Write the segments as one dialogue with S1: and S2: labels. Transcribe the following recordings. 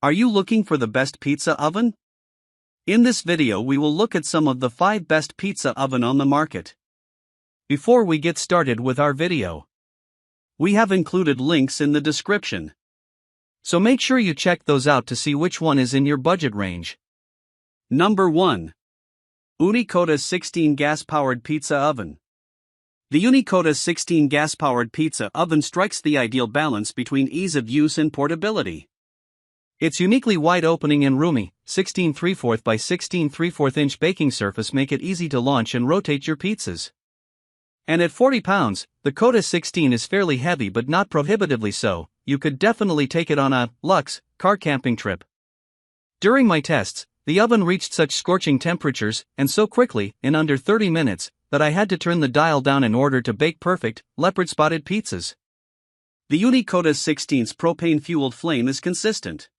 S1: Are you looking for the best pizza oven? In this video we will look at some of the 5 best pizza oven on the market. Before we get started with our video, we have included links in the description, so make sure you check those out to see which one is in your budget range. Number 1. Ooni Koda 16 Gas-Powered Pizza Oven. The Ooni Koda 16 gas-powered pizza oven strikes the ideal balance between ease of use and portability. Its uniquely wide opening and roomy, 16 3/4 by 16 3/4 inch baking surface make it easy to launch and rotate your pizzas. And at 40 pounds, the Koda 16 is fairly heavy but not prohibitively so. You could definitely take it on a luxe car camping trip. During my tests, the oven reached such scorching temperatures, and so quickly, in under 30 minutes, that I had to turn the dial down in order to bake perfect, leopard-spotted pizzas. The Ooni Koda 16's propane-fueled flame is consistent,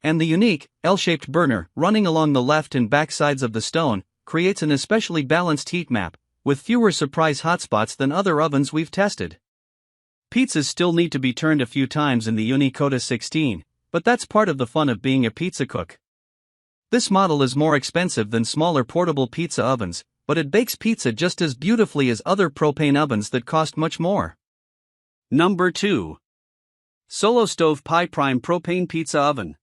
S1: and the unique, L-shaped burner, running along the left and back sides of the stone, creates an especially balanced heat map, with fewer surprise hotspots than other ovens we've tested. Pizzas still need to be turned a few times in the Ooni Koda 16, but that's part of the fun of being a pizza cook. This model is more expensive than smaller portable pizza ovens, but it bakes pizza just as beautifully as other propane ovens that cost much more. Number 2. Solo Stove Pi Prime Propane Pizza Oven.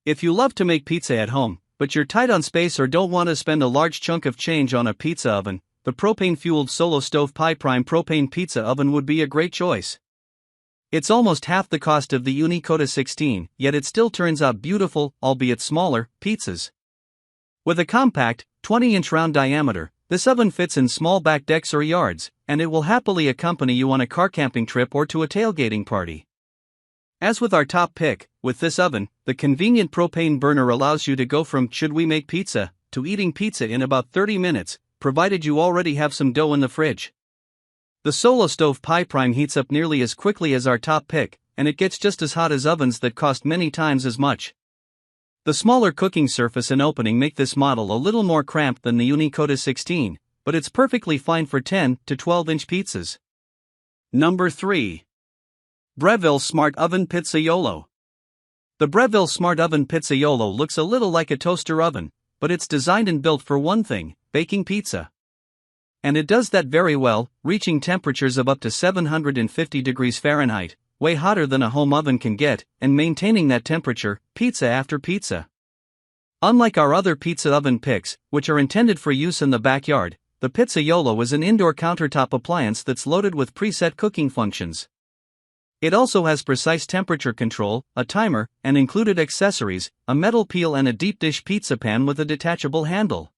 S1: If you love to make pizza at home, but you're tight on space or don't want to spend a large chunk of change on a pizza oven, the propane-fueled Solo Stove Pi Prime Propane Pizza Oven would be a great choice. It's almost half the cost of the Ooni Koda 16, yet it still turns out beautiful, albeit smaller, pizzas. With a compact, 20-inch round diameter, this oven fits in small back decks or yards, and it will happily accompany you on a car camping trip or to a tailgating party. As with our top pick, with this oven, the convenient propane burner allows you to go from "should we make pizza" to eating pizza in about 30 minutes, provided you already have some dough in the fridge. The Solo Stove Pi Prime heats up nearly as quickly as our top pick, and it gets just as hot as ovens that cost many times as much. The smaller cooking surface and opening make this model a little more cramped than the Ooni Koda 16, but it's perfectly fine for 10 to 12-inch pizzas. Number 3. Breville Smart Oven Pizzaiolo. The Breville Smart Oven Pizzaiolo looks a little like a toaster oven, but it's designed and built for one thing: baking pizza. And it does that very well, reaching temperatures of up to 750 degrees Fahrenheit, way hotter than a home oven can get, and maintaining that temperature, pizza after pizza. Unlike our other pizza oven picks, which are intended for use in the backyard, the Pizzaiolo is an indoor countertop appliance that's loaded with preset cooking functions. It also has precise temperature control, a timer, and included accessories, a metal peel and a deep dish pizza pan with a detachable handle.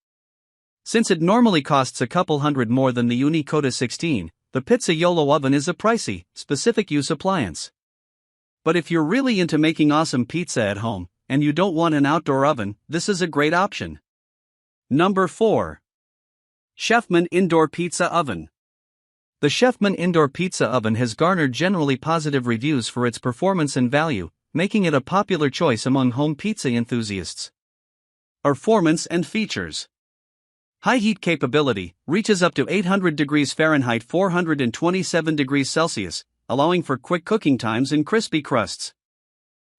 S1: Since it normally costs a couple hundred more than the Ooni Koda 16, the Pizzaiolo oven is a pricey, specific use appliance. But if you're really into making awesome pizza at home, and you don't want an outdoor oven, this is a great option. Number 4. CHEFMAN Indoor Pizza Oven. The CHEFMAN Indoor Pizza Oven has garnered generally positive reviews for its performance and value, making it a popular choice among home pizza enthusiasts. Performance and features. High heat capability, reaches up to 800 degrees Fahrenheit 427 degrees Celsius, allowing for quick cooking times and crispy crusts.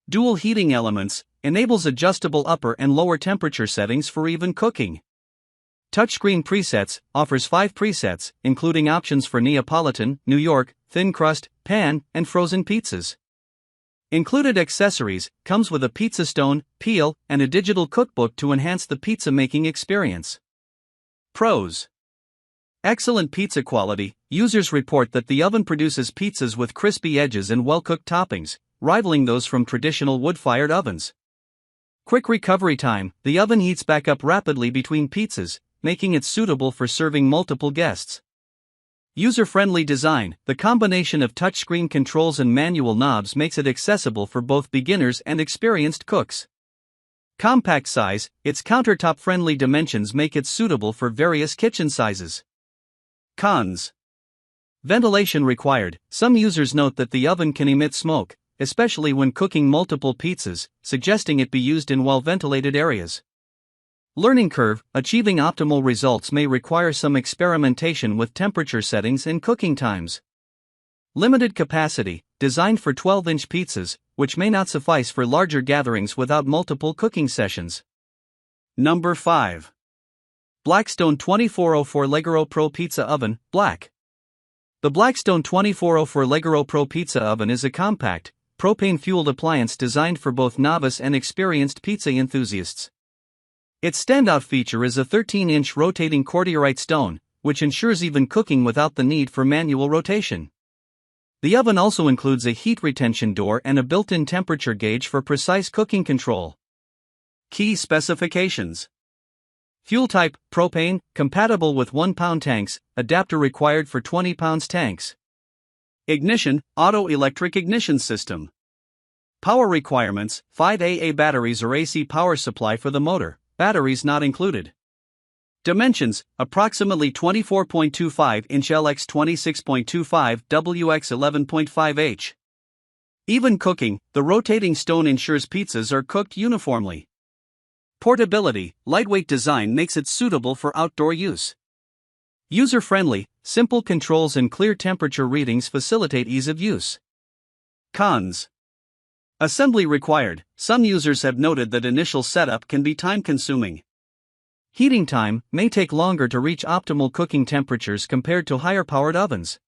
S1: Dual heating elements, enables adjustable upper and lower temperature settings for even cooking. Touchscreen presets, offers 5 presets, including options for Neapolitan, New York, thin crust, pan, and frozen pizzas. Included accessories, comes with a pizza stone, peel, and a digital cookbook to enhance the pizza making experience. Pros. Excellent pizza quality. Users report that the oven produces pizzas with crispy edges and well-cooked toppings, rivaling those from traditional wood-fired ovens. Quick recovery time. The oven heats back up rapidly between pizzas, making it suitable for serving multiple guests. User-friendly design. The combination of touchscreen controls and manual knobs makes it accessible for both beginners and experienced cooks. Compact size. Its countertop-friendly dimensions make it suitable for various kitchen sizes. Cons. Ventilation required. Some users note that the oven can emit smoke, especially when cooking multiple pizzas, suggesting it be used in well-ventilated areas. Learning curve. Achieving optimal results may require some experimentation with temperature settings and cooking times. Limited capacity. Designed for 12-inch pizzas, which may not suffice for larger gatherings without multiple cooking sessions. Number 5. Blackstone 2404 Leggero Pro Pizza Oven, Black. The Blackstone 2404 Leggero Pro Pizza Oven is a compact, propane-fueled appliance designed for both novice and experienced pizza enthusiasts. Its standout feature is a 13-inch rotating cordierite stone, which ensures even cooking without the need for manual rotation. The oven also includes a heat retention door and a built-in temperature gauge for precise cooking control. Key specifications. Fuel type, propane, compatible with 1-pound tanks, adapter required for 20-pound tanks. Ignition, auto-electric ignition system. Power requirements, 5 AA batteries or AC power supply for the motor, batteries not included. Dimensions, approximately 24.25 inch LX 26.25 WX 11.5 H. Even cooking, the rotating stone ensures pizzas are cooked uniformly. Portability, lightweight design makes it suitable for outdoor use. User-friendly, simple controls and clear temperature readings facilitate ease of use. Cons. Assembly required. Some users have noted that initial setup can be time-consuming. Heating time may take longer to reach optimal cooking temperatures compared to higher-powered ovens.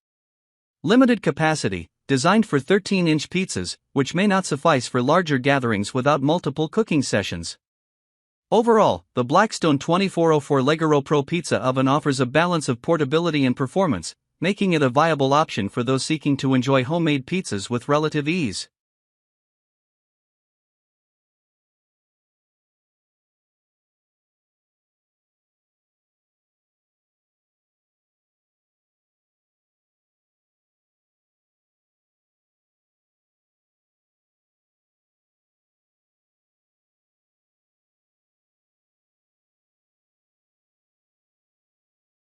S1: Limited capacity, designed for 13-inch pizzas, which may not suffice for larger gatherings without multiple cooking sessions. Overall, the Blackstone 2404 Leggero Pro Pizza Oven offers a balance of portability and performance, making it a viable option for those seeking to enjoy homemade pizzas with relative ease.